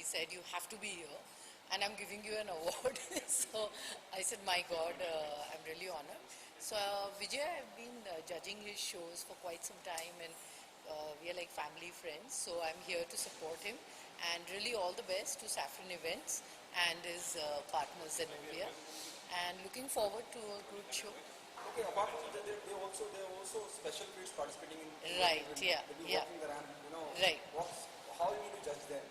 said, you have to be here and I'm giving you an award. So I said, my God, I'm really honored. So Vijay, I've been judging his shows for quite some time and we are like family friends. So I'm here to support him and really all the best to Saffron Events and his partners in India. And looking forward to a good show. Okay, apart from that, there are also special kids participating in Right, event. yeah, They'll be yeah. walking the ramp, Right. how you need to judge them?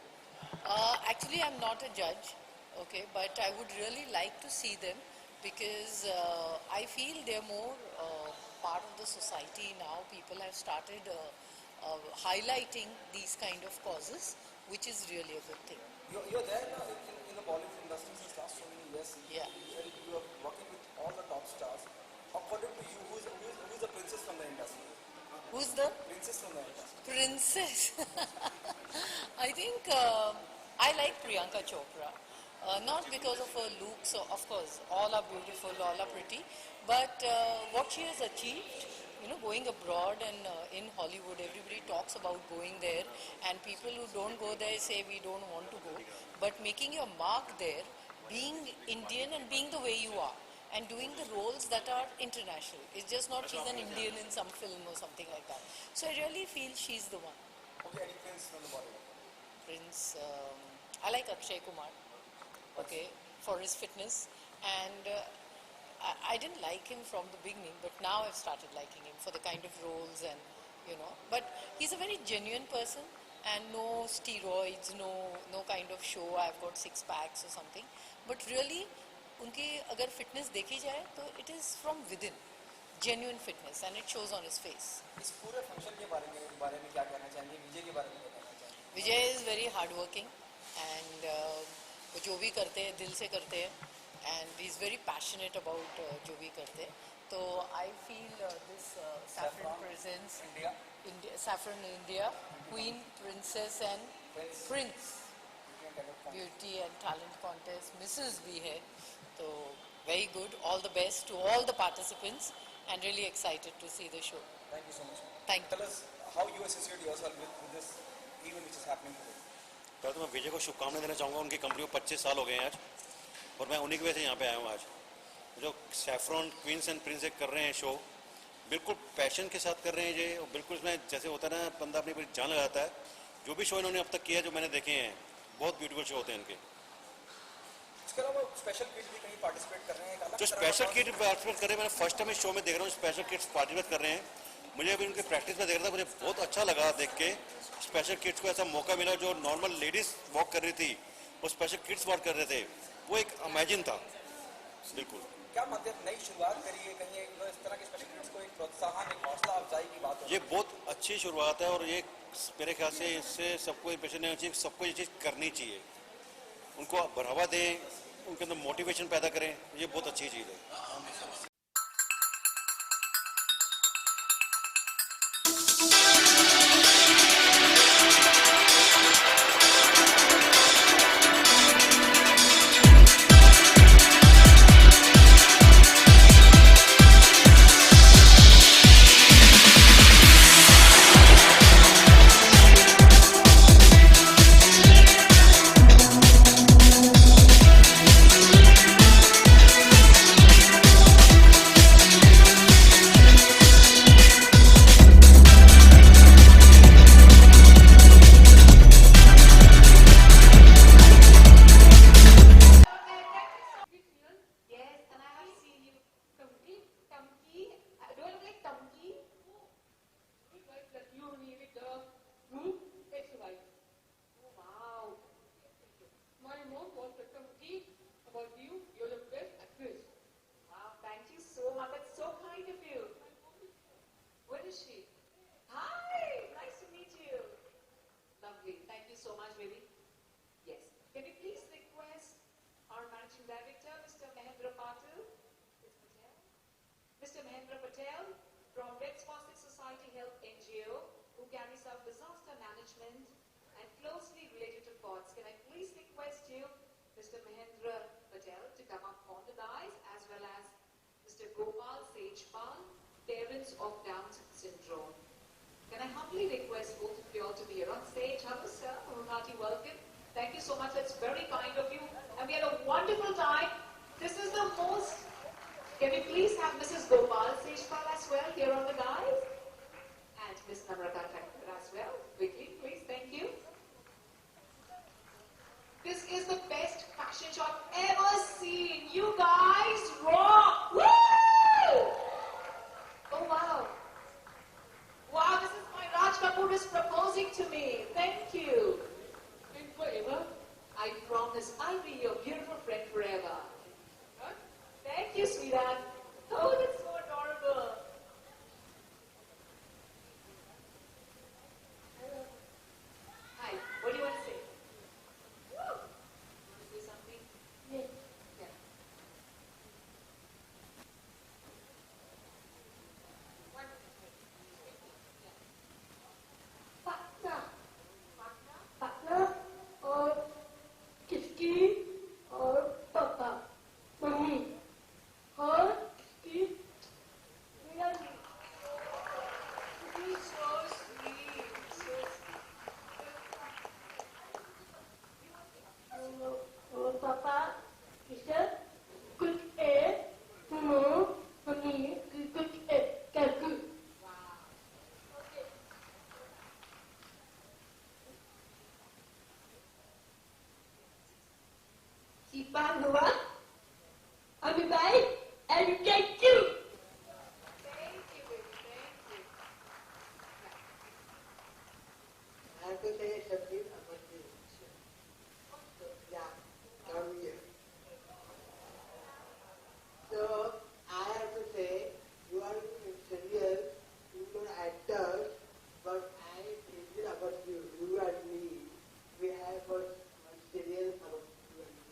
Actually, I'm not a judge, okay, but I would really like to see them because I feel they're more part of the society now. People have started highlighting these kind of causes, which is really a good thing. You're there now in the Bollywood industry since last so many years. Yeah. You are working with all the top stars. According to you, who's the princess from the industry? Who's the Princess from the industry. princess? I think I like Priyanka Chopra. Not because of her looks, so of course, all are beautiful, all are pretty, but what she has achieved, going abroad and in Hollywood, everybody talks about going there, and people who don't go there say we don't want to go, but making your mark there, being Indian and being the way you are, and doing the roles that are international. It's just not she's an Indian in some film or something like that. So I really feel she's the one. Okay, any prince from the Bollywood? Prince, I like Akshay Kumar, okay, for his fitness, and I didn't like him from the beginning, but now I've started liking him for the kind of roles and, but he's a very genuine person and no steroids, no kind of show, I've got six packs or something, but really, उनकी अगर fitness देखी जाए तो it is from within, genuine fitness, and it shows on his face. इस पूरे function के बारे में क्या कहना चाहेंगे? विजय के बारे में क्या कहना चाहेंगे? Vijay is very hardworking and वो जो भी करते हैं दिल से करते हैं and he's very passionate about जो भी करते हैं. तो I feel this Saffron presents India. Saffron India, Queen, Princess and Prince. Beauty and talent contest, Mrs. भी है. So very good. All the best to all the participants and really excited to see the show. Thank you so much. Thank you. Tell us how you associate yourself with this event which is happening today. पहले तो मैं विजय को शुभकामनाएं देना चाहूँगा. उनकी company को 25 साल हो गए हैं आज और मैं उन्हीं की वजह से यहाँ पे आया हूँ आज. जो सैफरॉन क्वींस एंड प्रिंस कर रहे हैं शो, बिल्कुल पैशन के साथ कर रहे हैं ये, और बिल्कुल इसमें जैसे होता है ना बंदा अपनी पूरी जान लगाता है. जो भी शो इन्होंने अब तक किया है जो मैंने देखे हैं, बहुत ब्यूटीफुल शो होते हैं इनके. इसके अलावा स्पेशल किड्स भी कहीं पार्टिसिपेट कर रहे हैं? जो स्पेशल किड पार्टिसिपेट कर रहे हैं, मैंने फर्स्ट टाइम इस शो में देख रहा हूँ स्पेशल किड्स पार्टिसिपेट कर रहे हैं. मुझे अभी उनके प्रैक्टिस में देख रहा था, मुझे बहुत अच्छा लगा देख के. स्पेशल किड्स को ऐसा मौका मिला, जो नॉर्मल लेडीज वॉक कर रही थी वो स्पेशल किड्स वॉक कर रहे थे, वो एक अमेजिन था. बिल्कुल. क्या मानते हैं, नई शुरुआत करिए कहीं इस तरह के स्पेशल किड्स को एक प्रोत्साहन, एक हौसला अफजाई की बात हो? ये बहुत अच्छी शुरुआत है और ये मेरे ख्याल से इससे सबको इंप्रेशन नहीं होना चाहिए, सबको ये चीज़ करनी चाहिए. उनको बढ़ावा दें, उनके अंदर मोटिवेशन पैदा करें, ये बहुत अच्छी चीज़ है. Mr. Mahendra Patel from Red Swastika Society Health NGO, who carries out disaster management and closely related to COTS. Can I please request you, Mr. Mahendra Patel, to come up on the dais, as well as Mr. Gopal Sejpal, parents of Down syndrome. Can I humbly request both of you all to be here on stage? Hello, sir. A hearty welcome. Thank you so much. That's very kind of you. And we had a wonderful time. This is the most... Can we please have Mrs. Gopal Seshpal as well here on the dais? And Miss Namrata Thakur as well. Quickly, please. Thank you. This is the best fashion show I've ever seen. You guys rock! Woo! Oh wow. Wow, this is my Raj Kapoor is proposing to me. Thank you. And forever, I promise I'll be your beautiful friend forever. Huh? Thank you, sweetheart. Oh, that's so adorable. Hi, what do you want to say? Woo! Want to say something? Yes. Yeah. Patna. Patna? Patna और किसकी और papa mummy और किसकी मेरा You're so sweet. So और पापा किसे कुछ है मम्मी कुछ है कैसे Sipanua, I'll be back and get you. thank you, baby. Thank you. I have to say something about this. Yeah, come here. So, I have to say, you are serial, you are actors, but I think about you, you and me. We have got one serial about you and me.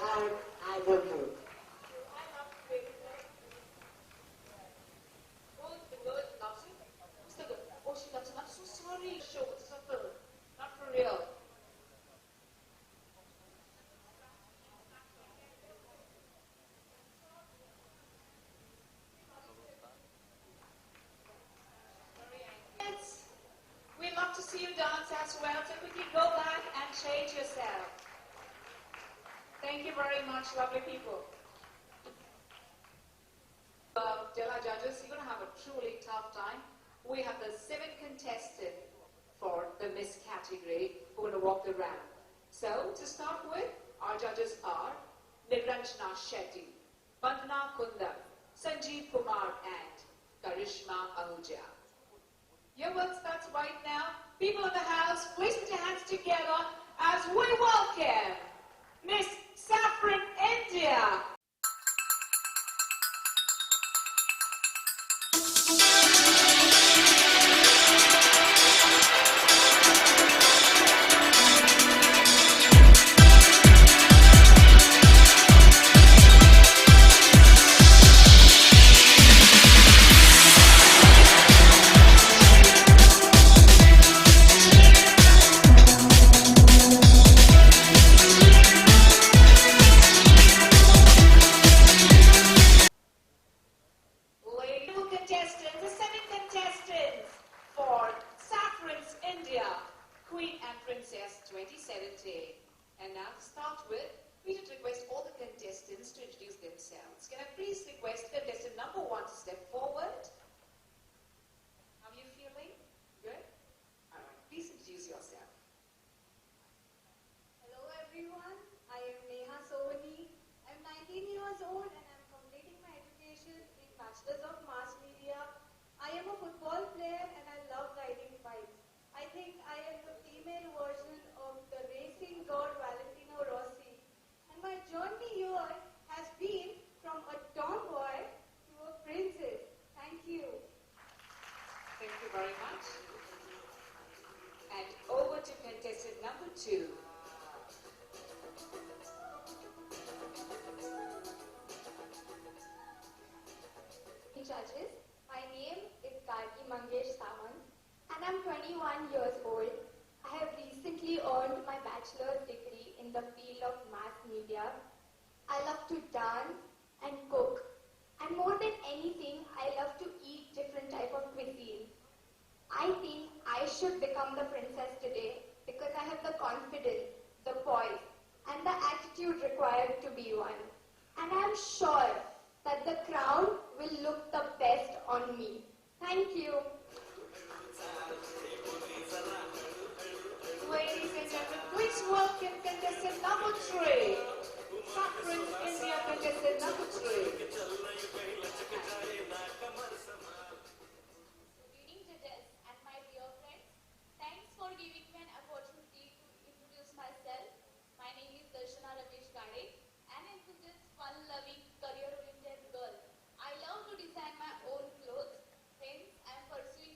And I love you. I love you, baby. Oh, the girl loves you. Who's the girl? Oh, she loves you. I'm so sorry. Show it's a film. Not for real. Kids, we'd love to see you dance as well. So quickly go back and change yourself. Thank you very much, lovely people. Dear judges, you're going to have a truly tough time. We have the 7th contestant for the Miss category who are going to walk the ramp. So, to start with, our judges are Niranjana Shetty, Vandana Kundam, Sanjeev Kumar and Karishma Ahuja. Your work starts right now. People in the house, please put your hands together as we welcome Miss Saffron India. Ladies and contestants, the 7 contestants for Saffron's India, Queen and Princess 2017. And now to start with, we should request all the contestants to introduce themselves. Can I please request contestant number 1 to step forward? How are you feeling? Good? Alright, please introduce yourself. Hello everyone, I am Neha Sovani. I'm 19 years old and I'm completing my education in Bachelor's of Mass Media. I am a football player and I love riding bikes. I think I am the female version of the racing god Valentino Rossi. And my journey here has been from a tomboy to a princess. Thank you. Thank you very much. And over to contestant number 2. Judges, my name is Gargi Mangesh Samant and I'm 21 years old. I have recently earned my bachelor's degree in the field of mass media. I love to dance, and cook. And more than anything, I love to eat different type of cuisine. I think I should become the princess today because I have the confidence, the poise, and the attitude required to be one. And I am sure that the crown will look the best on me. Thank you. Ladies and gentlemen, please welcome contestant number 3. Top Prince India contestant number 3. Good evening, judges and my dear friends. Thanks for giving me an opportunity to introduce myself. My name is Darshana Ramesh Gade, an enthusiast, fun-loving, career-oriented girl. I love to design my own clothes. Hence, I am pursuing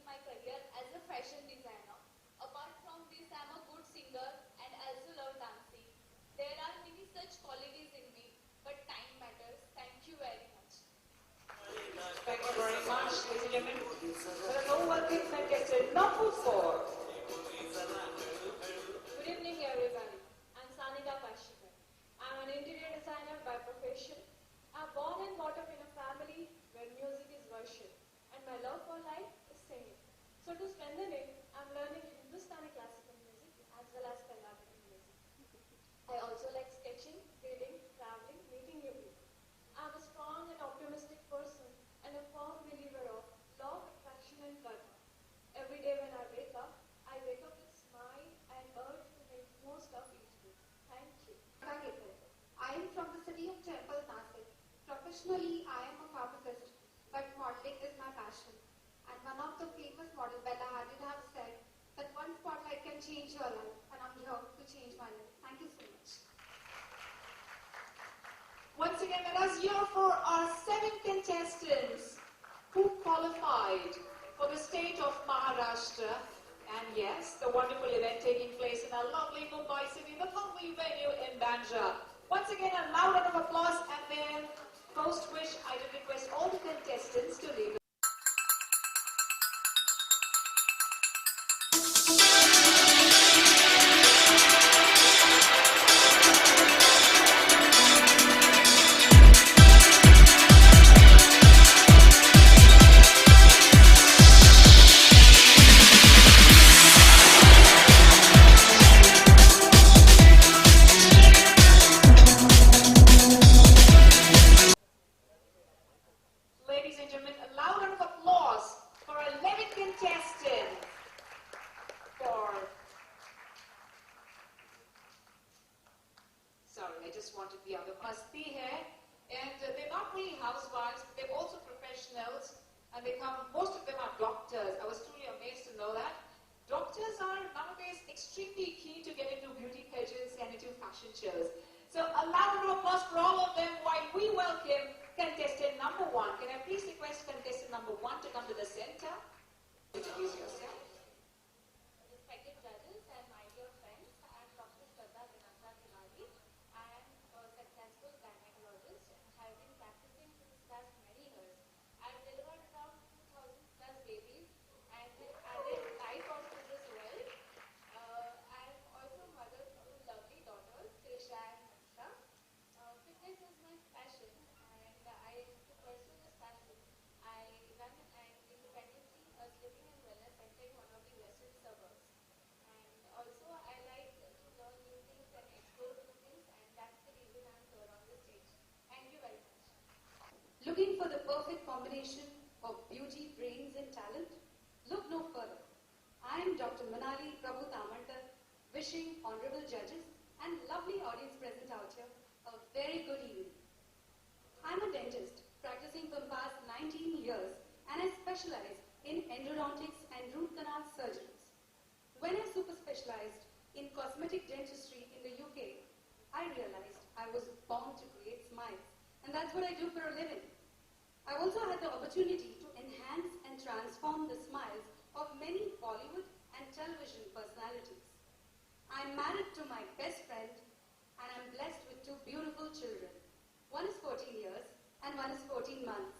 my career as a fashion designer. Apart from this, I am a good singer and also love dancing. There are many such qualities in me, but time matters. Thank you very much. Thank you very much, ladies and gentlemen. Now welcome contestant number 4. Good evening, everybody. I'm Sanika Kashikar. I'm an interior designer by profession. I'm born and brought up in a family where music is worship, and my love for life is singing. So to strengthen it, I'm learning Hindustani classical music as well as Carnatic music. I also like sketching, reading, traveling, meeting new people. I'm a strong and optimistic person and a firm believer of law of attraction and karma. Every day when I wake up with smile and urge to make most of each day. Thank you. I am from the city of Temple, Nasik. Professionally, I am a pharmacist, but modeling is my passion. And one of the famous models, Bella Hadid, have said that one spotlight can change your life, and I'm here to change my life. Thank you so much. Once again, let us hear for our 7 contestants who qualified for the state of Maharashtra. And yes, the wonderful event taking place in our lovely Mumbai city, the lovely venue in Bandra. Once again, a loud round of applause, and then post which I will request all the contestants to leave. Ladies and gentlemen, a loud round of applause for our 11th contestant. Sorry, I just wanted the other Masti here. And they're not really housewives, but they're also professionals. And most of them are doctors. I was truly amazed to know that. Doctors are nowadays extremely keen to get into beauty pageants and into fashion shows. So a loud round of applause for all of them while we welcome contestant number 1. Can I please request contestant number 1 to come to the center? Introduce yourself. Respected judges and my dear friends, I am Dr. Shraddha Vinanta Tiwari. I am a successful gynecologist and have been practicing since past many years. I have delivered around 2,000 plus babies and have added 5 hospitals as well. I am also mother to 2 lovely daughters, Trisha and Hansha. Fitness is my passion, and to pursue this passion, I run an independently living and wellness center in one of the western suburbs. And also, I like to learn new things and explore new things, and that's the reason I'm here on the stage. Thank you very much. Looking for the perfect combination of beauty, brains and talent? Look no further. I am Dr. Manali Prabhu Tamarkar, wishing honorable judges and lovely audience present out here a very good evening. I am a dentist practicing for the past 19 years, and I specialize in endodontics and root canal surgeries. When I super specialized in cosmetic dentistry in the UK, I realized I was born to create smiles, and that's what I do for a living. I also had the opportunity to enhance and transform the smiles of many Bollywood and television personalities. I'm married to my best friend, and I'm blessed with 2 beautiful children. One is 14 years and one is 14 months.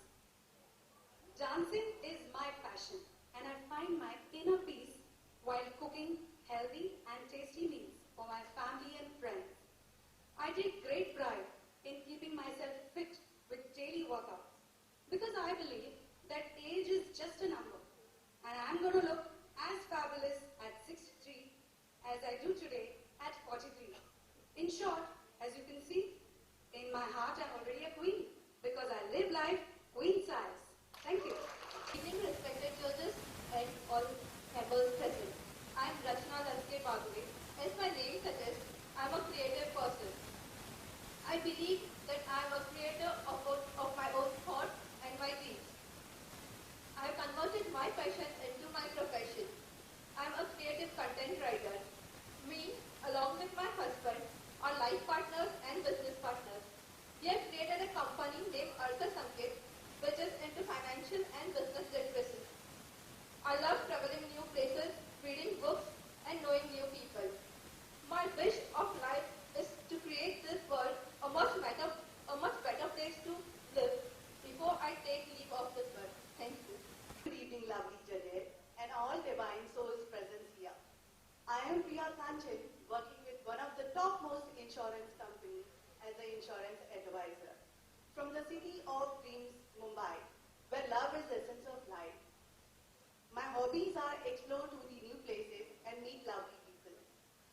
Dancing is my passion, and I find my inner peace while cooking healthy and tasty meals for my family and friends. I take great pride in myself fit with daily workouts because I believe that age is just a number and I'm going to look as fabulous at 63 as I do today at 43. In short, as you can see, in my heart I'm already a queen because I live life queen size. Thank you. Good evening, respected judges and all members present. I am Rachna Laske Bagwe. As my name suggests, I am a creative person. I believe that I am a creator of my own thoughts and my deeds. I have converted my passion into my profession. I am a creative content writer. Me, along with my husband, are life partners and business partners. We have created a company named Artha Sanket, which is into financial and business literacy. I love traveling new places, reading books, and knowing new people. My wish of life is to create this world a much better place to live before I take leave of this world. Thank you. Good evening, lovely judges, and all divine souls present here. I am Priya Kanchan, working with one of the topmost insurance companies as an insurance advisor. From the city of dreams, Mumbai, where love is the essence of life. My hobbies are explore to the new places and meet lovely people.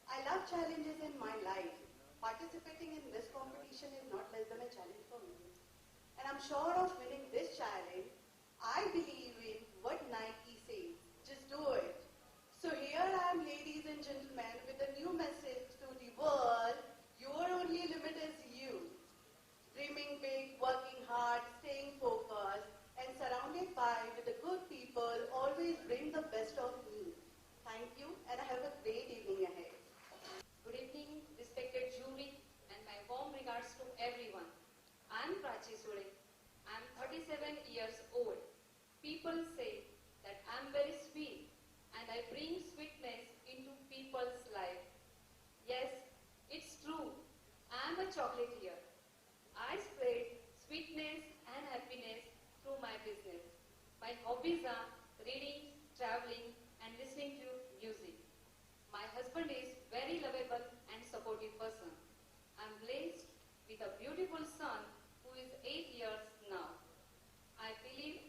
I love challenges in my life. Participating in this competition is not less than a challenge for me. And I'm sure of winning this challenge. I believe in what Nike says. Just do it. So here I am, ladies and gentlemen, with a new message to the world. Your only limit is you. Dreaming big, working hard, staying focused, and surrounded by with the good people always bring the best of me. Thank you, and have a great evening ahead. Good evening, respected jury, and my warm regards to everyone. I am Prachi Sule. I am 37 years old. People say that I am very sweet and I bring sweetness into people's life. Yes, it's true. I am a chocolatier. I spread sweetness and happiness through my business. My hobbies are reading, traveling, and listening to music. My husband is very lovable and supportive person. I'm blessed with a beautiful son who is 8 years now. I believe.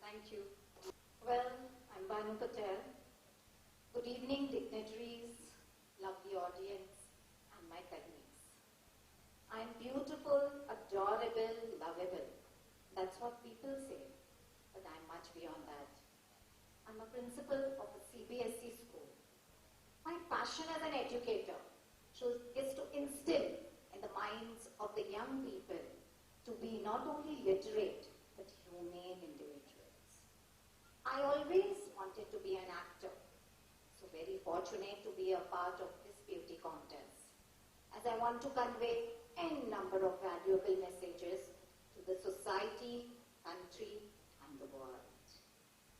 Thank you. Well, I'm Banu Patel. Good evening, dignitaries, lovely audience, and my colleagues. I'm beautiful, adorable, lovable. That's what people say, but I'm much beyond that. I'm a principal of a CBSE school. My passion as an educator is to instill in the minds of the young people to be not only literate, but humane individuals. I always wanted to be an actor, so very fortunate to be a part of this beauty contest, as I want to convey n number of valuable messages to the society, country, and the world.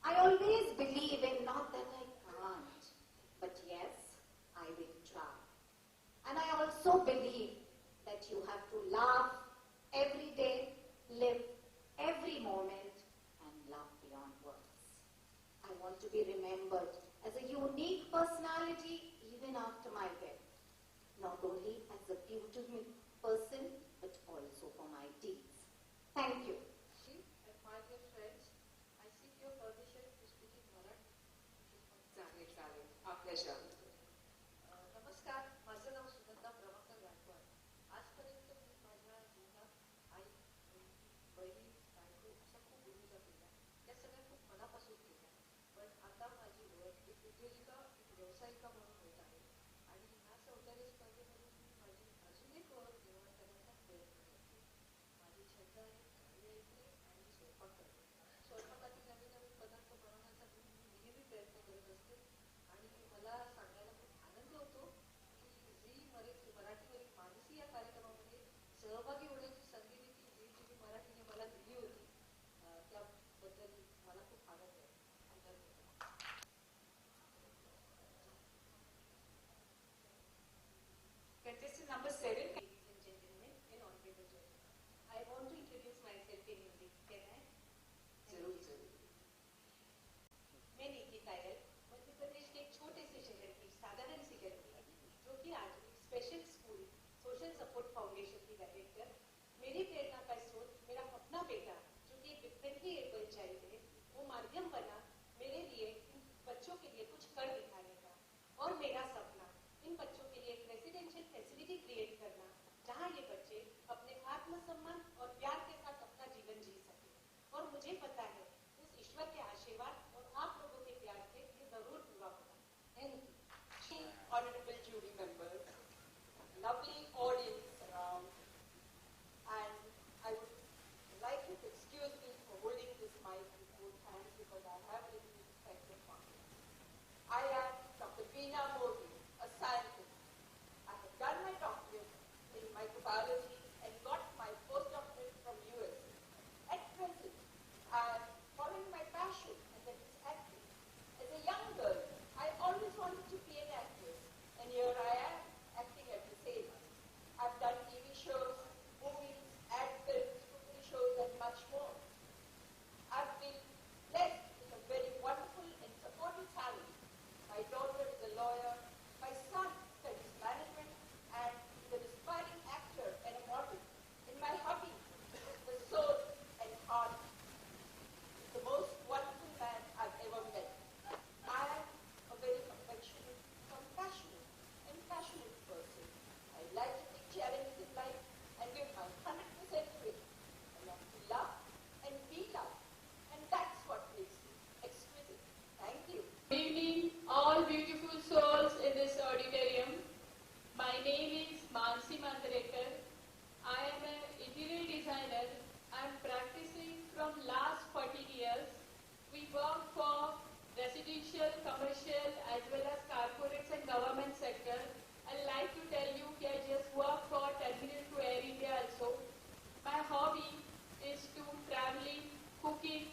I always believe in not that I can't, but yes, I will try. And I also believe that you have to laugh every day, live every moment, and love beyond words. I want to be remembered as a unique personality even after my death, not only as a beautiful person, but also for my deeds. Thank you. And my dear friends, I seek your permission to speak in Marathi. चालेल. आपल्या शाळेत. नमस्कार, माझं नाव सुगंधा प्रभाकर गायकवाड. आजपर्यंत मी माझ्या जीवनात आई, बहीण, बायको अशा खूप भूमिका केल्या. त्या सगळ्या खूप मनापासून केल्या. पण आता माझी ओळख एक उद्योजिका, एक व्यावसायिका म्हणून होत आहे. आणि ह्या सौंदर्य स्पर्धेमधून मी माझी अजून एक ओळख निर्माण करण्याचा प्रयत्न करते. माझी छंद आहे गाणी ऐकणे आणि स्वयंपाक करणे. स्वयंपाकातील नवीन नवीन पदार्थ बनवण्याचा मी नेहमी प्रयत्न करत असते. आणि मला सांगायला खूप आनंद होतो की झी मराठीवरील मानसी या कार्यक्रमामध्ये सहभागी होण्याची संधी देखील झी टीव्ही मराठीने मला दिली होती. त्याबद्दल मला खूप आनंद आहे. Contestant number 7, ladies and gentlemen, and honorable judges. I want to introduce myself in Hindi. Can I? जरूर. मैं नीति कायल, मध्य प्रदेश के एक छोटे से शहर की साधारण सी लड़की जो कि आज एक special school biology and got my postdoctorate from US. At present, I'm following my passion, and that is acting. As a young girl, I always wanted to be an actress, and here I am, acting at the same. I've done TV shows, movies, ad films, cooking shows, and much more. I've been blessed with a very wonderful and supportive family. My daughter is a lawyer, my son studies management, and is an aspiring actor and a model. And my hubby, the soul and heart, is the most wonderful man I've ever met. I am a very affectionate, compassionate, and passionate person. I like to take challenges in life and give my 100% to it. I love to love and be loved. And that's what makes me exquisite. Thank you. Good evening, all beautiful souls in this auditorium. My name is Mansi Mandarekar. I am an interior designer. I am practicing from last 14 years. We work for residential, commercial, as well as corporates and government sector. I'd like to tell you that I just work for Terminal to Air India also. My hobby is to traveling, cooking,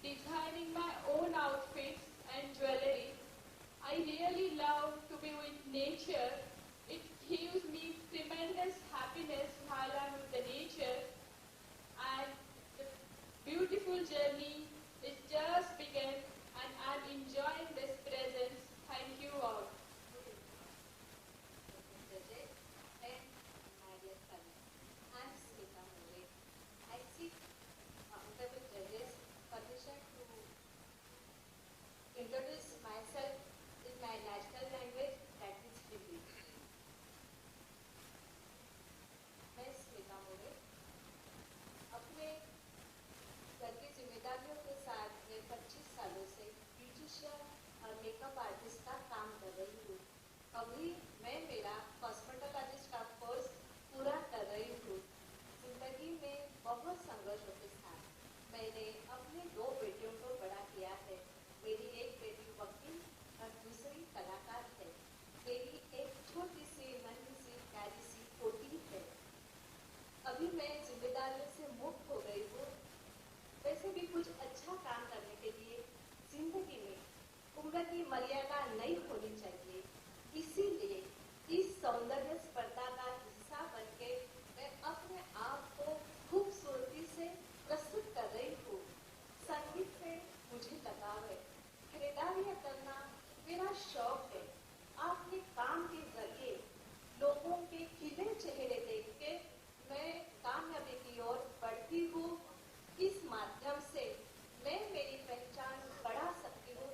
designing my own outfits and jewelry. I really love to be with nature. It gives me tremendous happiness while I'm with the nature. And the beautiful journey is just begun, and I'm enjoying this presence. Thank you all. Judges and my dear colleagues, I'm Smita Mole. I seek honorable judges permission to introduce myself in my national language, that is Hindi. मैं स्मिता मोरे अपने घर की जिम्मेदारियों के साथ मैं 25 सालों से ब्यूटिशियन और मेकअप आर्टिस्ट का काम कर रही हूँ। अभी मैं मेरा कॉस्मेटोलॉजिस्ट का कोर्स पूरा कर रही हूँ। जिंदगी में बहुत संघर्षों के साथ मैंने अपने 2 बेटियों को बड़ा किया है। मेरी एक बेटी वकील और दूसरी कलाकार है। मेरी एक छोटी सी नन्ही सी प्यारी सी पोती है। अभी मैं जिम्मेदारियों से मुक्त हो गई हूँ। वैसे भी कुछ अच्छा काम करने के लिए जिंदगी में उम्र की मर्यादा नहीं होनी चाहिए। इसीलिए इस सौंदर्य स्पर्धा का हिस्सा बनके मैं अपने आप को खूबसूरती से प्रस्तुत कर रही हूँ। संगीत से मुझे लगाव है। खरीदारी करना मेरा शौक है। आपके काम के जरिए लोगों के खिले चेहरे देख के मैं कामयाबी की ओर बढ़ती हूँ। इस माध्यम से मैं मेरी पहचान बढ़ा सकती हूँ।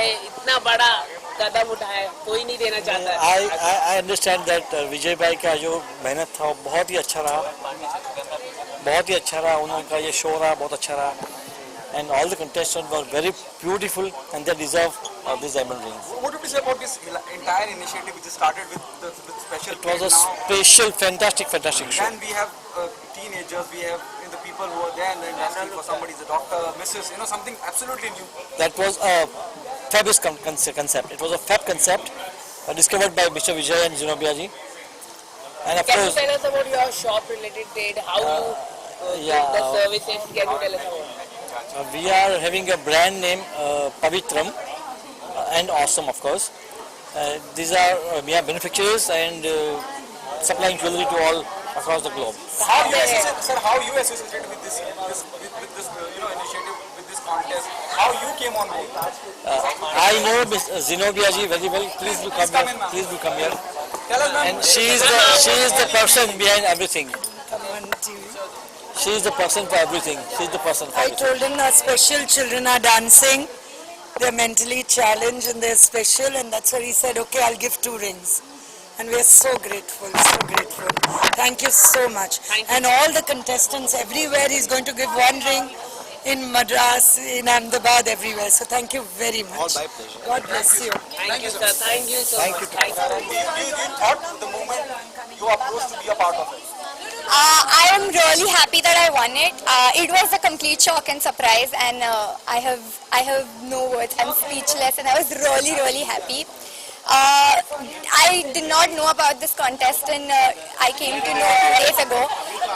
है, इतना बड़ा कदम उठाया, कोई नहीं देना चाहता है। I understand that विजय भाई का जो मेहनत था वो बहुत ही अच्छा रहा, बहुत ही अच्छा रहा। उनका ये शो रहा बहुत अच्छा रहा, and all the contestants were very beautiful and they deserve these diamond rings. What would you say about this entire initiative which started with special? It was a special, fantastic show. Then we have teenagers, we have the people who are there in the industry. For somebody is a doctor, Mrs. Something absolutely new. That was a fabulous concept. It was a fab concept discovered by Mr. Vijay and Zenobia ji. And of Can course, you tell us about your shop related trade? How you get the services? Can you tell us about? we are having a brand name Pavitram and Awesome, of course. These are we are manufacturers and supplying jewelry to all across the globe. How you associated with this initiative, with this contest? How you came on board? I know Ms. Zenobia ji very well. Please do come here. Please do come here. Tell us, ma'am. And she is the person behind everything. She is the person for everything. She is the person for I everything. told him our special children are dancing. They're mentally challenged and they're special, and that's why he said, okay, I'll give 2 rings. And we're so grateful, so grateful. Thank you so much. And all the contestants everywhere, he's going to give 1 ring in Madras, in Ahmedabad, everywhere. So thank you very much. All my pleasure. God bless you. Thank you, sir. Thank you so Thank much. you. Thank you. You thought the moment you approached to be a part of it? I am really happy that I won it. It was a complete shock and surprise, and I have no words. I'm speechless, and I was really happy. I did not know about this contest, and I came to know 2 days ago.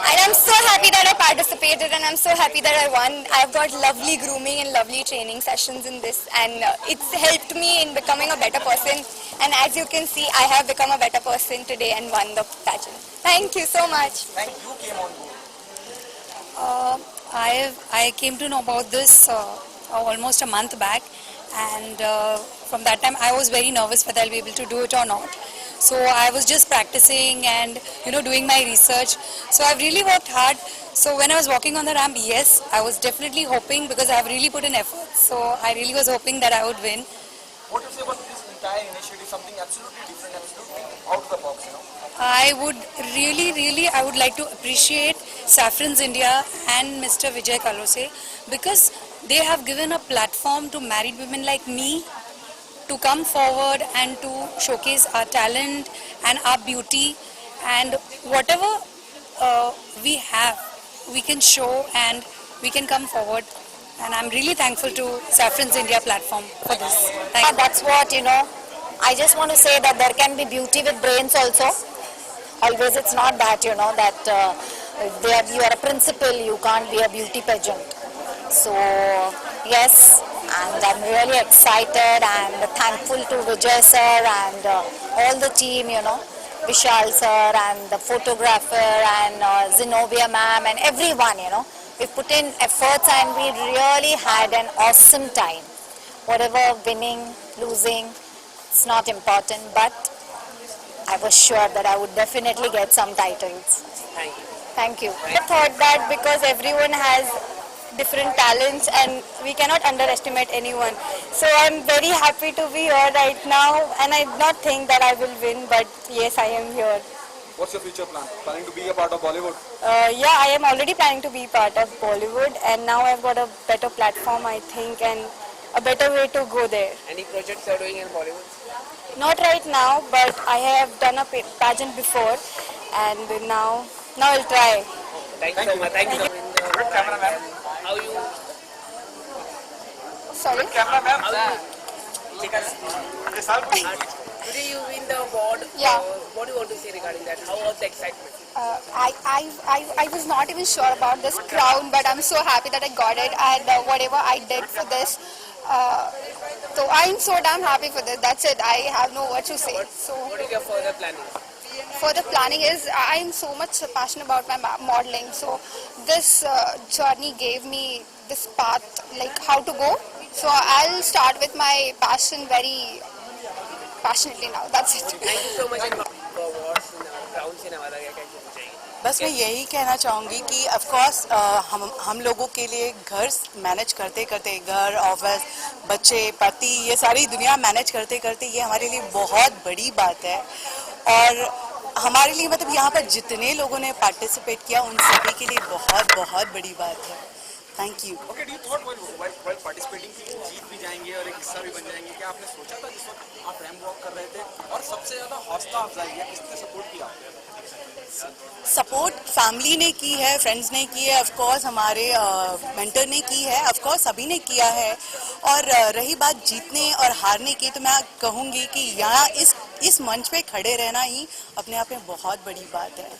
And I'm so happy that I participated, and I'm so happy that I won. I've got lovely grooming and lovely training sessions in this, and it's helped me in becoming a better person. And as you can see, I have become a better person today and won the pageant. Thank you so much. Thank you came on board. I came to know about this almost a month back, and from that time I was very nervous whether I'll be able to do it or not. So I was just practicing and doing my research. So I've really worked hard. So when I was walking on the ramp, yes, I was definitely hoping, because I've really put in effort. So I really was hoping that I would win. What do you say about this entire initiative? Something absolutely different, absolutely out of the box, I would I would like to appreciate Saffron's India and Mr. Vijay Kalose, because they have given a platform to married women like me to come forward and to showcase our talent and our beauty, and whatever we have, we can show and we can come forward. And I'm really thankful to Saffron's India platform for this. Thank you. That's what, I just want to say that there can be beauty with brains also. Always it's not that, that you are a principal, you can't be a beauty pageant. So, yes, and I'm really excited and thankful to Vijay sir and all the team, Vishal sir and the photographer and Zenobia ma'am and everyone, We've put in efforts and we really had an awesome time. Whatever winning, losing, it's not important, but I was sure that I would definitely get some titles. Thank you. Thank you. I thought that because everyone has different talents and we cannot underestimate anyone. So I'm very happy to be here right now, and I did not think that I will win, but yes, I am here. What's your future plan? Planning to be a part of Bollywood? Yeah, I am already planning to be part of Bollywood, and now I've got a better platform, I think, and a better way to go there. Any projects you're doing in Bollywood? Not right now, but I have done a pageant before, and now I'll try. Thank you so much. Thank you. Good cameraman. How you? Sorry? Good cameraman. How you? Today you win the award. Yeah. What do you want to say regarding that? How was the excitement? I was not even sure about this crown, but I'm so happy that I got it, and whatever I did for this, so I'm so damn happy for this. That's it. I have no words to say. So What is your further planning? further planning is I'm so much passionate about my modeling. So this journey gave me this path, like how to go. So I'll start with my passion very passionately now. That's it. Thank you so much for awards and crowns in Nevada. बस मैं यही कहना चाहूँगी कि of course हम लोगों के लिए घर मैनेज करते करते, घर, ऑफिस, बच्चे, पति, ये सारी दुनिया मैनेज करते करते ये हमारे लिए बहुत बड़ी बात है। और हमारे लिए मतलब यहाँ पर जितने लोगों ने पार्टिसिपेट किया उन सभी के लिए बहुत बहुत बड़ी बात है। Thank you. Okay, do you thought while participating कि जीत भी जाएंगे और एक हिस्सा भी बन जाएंगे? क्या आपने सोचा था जिस वक्त आप रैंप वॉक कर रहे थे? और सबसे ज्यादा हौसला अफजाई है किसने सपोर्ट किया? सपोर्ट फैमिली ने की है, फ्रेंड्स ने की है, ऑफ कोर्स हमारे मेंटर ने की है, ऑफ कोर्स सभी ने किया है। और रही बात जीतने और हारने की, तो मैं कहूँगी कि यहाँ इस मंच पे खड़े रहना ही अपने आप में बहुत बड़ी बात है।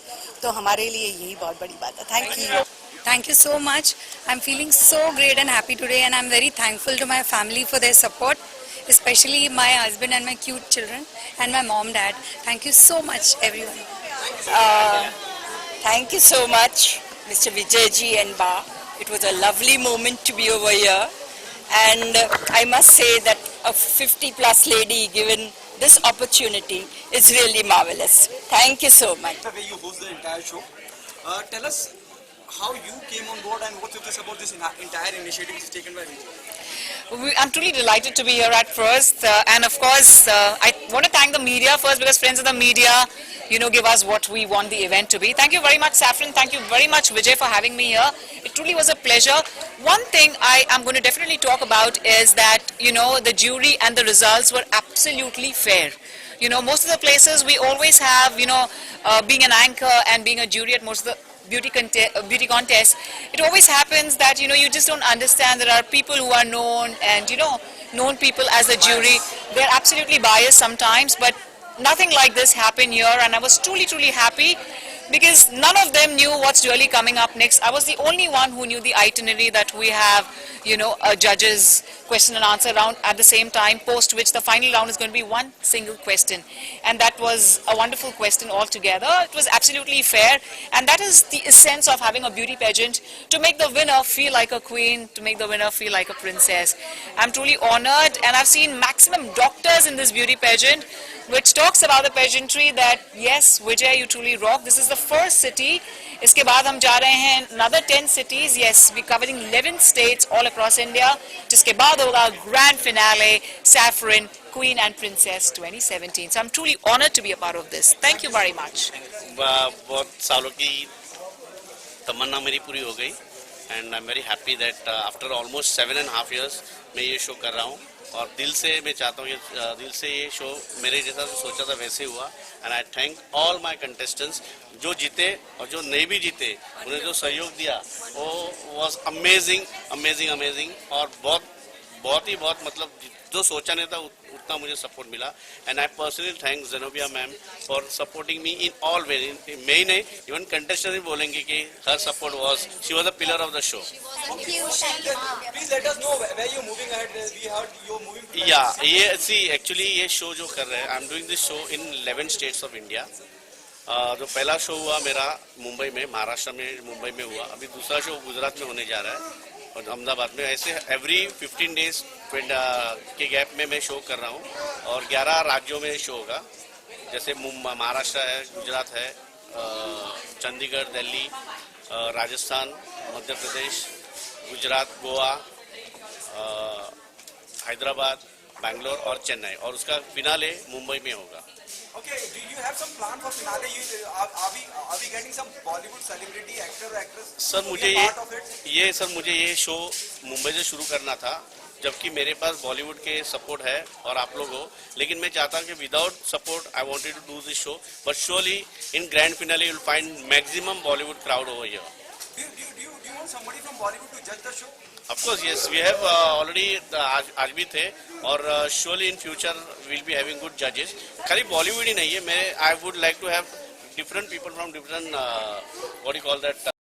तो हमारे लिए यही बहुत बड़ी बात है। Thank you. Thank you so much. I'm feeling so great and happy today, and I'm very thankful to my family for their support, especially my husband and my cute children and my mom, dad. Thank you so much, everyone. Thank you so much, Mr. Vijayji and Ba. It was a lovely moment to be over here, and I must say that a 50-plus lady given this opportunity is really marvelous. Thank you so much. The way you host the entire show, tell us how you came on board and what you think about this entire initiative which is taken by Vijay. I'm truly delighted to be here at first, and of course I want to thank the media first, because friends of the media, give us what we want the event to be. Thank you very much, Saffron. Thank you very much, Vijay, for having me here. It truly was a pleasure. One thing I am going to definitely talk about is that, the jury and the results were absolutely fair. Most of the places we always have, being an anchor and being a jury at most of the beauty contest, it always happens that you just don't understand. There are people who are known, and known people as the jury, they're absolutely biased sometimes, but nothing like this happened here, and I was truly happy because none of them knew what's really coming up next. I was the only one who knew the itinerary, that we have a judges question and answer round at the same time, post which the final round is going to be one single question, and that was a wonderful question altogether. It was absolutely fair, and that is the essence of having a beauty pageant, to make the winner feel like a queen, to make the winner feel like a princess. I'm truly honored, and I've seen maximum doctors in this beauty pageant, which talks about the pageantry that yes, Vijay, you truly rock. This is the first city. इसके बाद हम जा रहे हैं another 10 cities. Yes, we're covering 11 states all across India. जिसके बाद होगा grand finale, Saffron, Queen and Princess 2017. So I'm truly honored to be a part of this. Thank you very much. बहुत सालों की तमन्ना मेरी पूरी हो गई, and I'm very happy that after almost 7.5 years मैं ये शो कर रहा हूँ, और दिल से मैं चाहता हूँ कि दिल से ये शो मेरे जैसा जो सोचा था वैसे हुआ। And I thank all my contestants, जो जीते और जो नहीं भी जीते, उन्हें जो सहयोग दिया वो वाज अमेजिंग, और बहुत मतलब जो सोचा नहीं था उतना मुझे सपोर्ट मिला। And I personally thank Zenobia ma'am for supporting me in all way. मैं ही नहीं, इवन कंटेस्टेंट भी बोलेंगे कि हर support was, she was the pillar of the show. Please let us know where you're moving ahead. We heard you're moving to ये actually ये show जो कर रहे हैं, I am doing this show in 11 states of India. जो पहला show हुआ मेरा मुंबई में, महाराष्ट्र में, मुंबई में हुआ। अभी दूसरा शो गुजरात में होने जा रहा है और अहमदाबाद में। ऐसे एवरी 15 डेज के गैप में मैं शो कर रहा हूँ, और 11 राज्यों में शो होगा, जैसे महाराष्ट्र है, गुजरात है, चंडीगढ़, दिल्ली, राजस्थान, मध्य प्रदेश, गुजरात, गोवा, हैदराबाद, बैंगलोर और चेन्नई, और उसका फिनाले मुंबई में होगा। Okay, do you have some plan for finale? Are we getting some Bollywood celebrity actor or actress? Sir मुझे ये शो मुंबई से शुरू करना था, जबकि मेरे पास बॉलीवुड के सपोर्ट है और आप लोग हो, लेकिन मैं चाहता हूँ कि without support I wanted to do this show, but surely in grand finale you will find maximum Bollywood crowd over here. Do you want somebody from Bollywood to judge the show? Of course, yes. We have already आज भी थे, और surely in future we'll be having good judges. खाली Bollywood ही नहीं है, I would like to have different people from different what do you call that